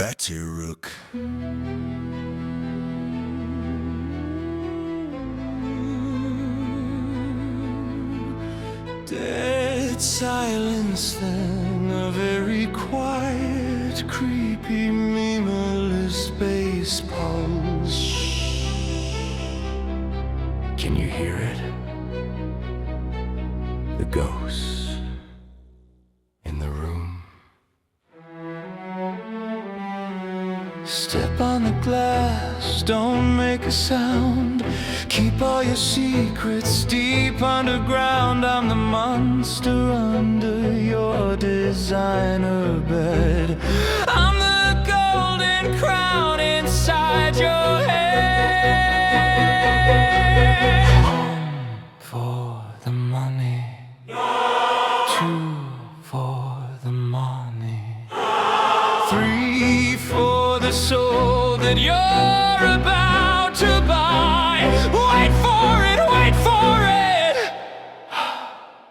Batyr Ruh. Dead silence then, a very quiet, creepy, meaningless bass pulse. Can you hear it? The ghosts in the room. Step on the glass, don't make a sound. Keep all your secrets deep underground. I'm the monster under your designer bed. I'm the golden crown inside your head. One for the money, two for the money, three for the soul that you're about to buy. Wait for it, wait for it.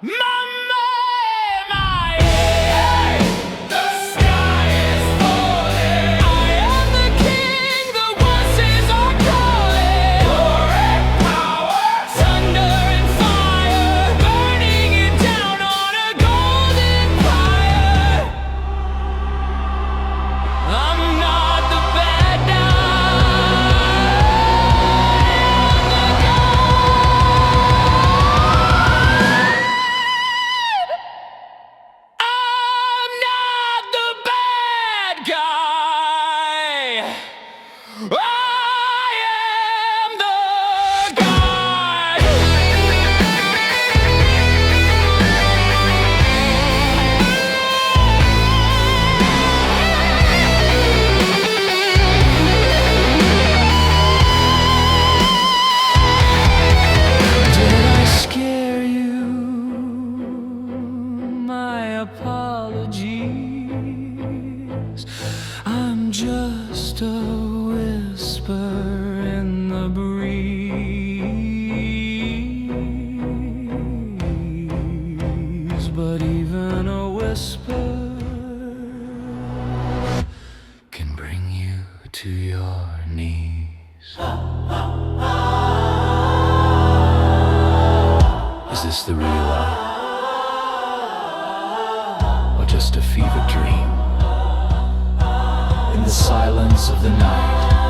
Mama, my hey, the sky is falling. I am the king, the voices are calling. Glory, power, thunder and fire, burning it down on a golden pyre. I'm not the bad guy. I'm not the bad guy. I am the guy. Did I scare you? My apologies. I'm just a whisper in the breeze. But even a whisper can bring you to your knees. Is this the real I? Or just a fever dream? In the silence of the night,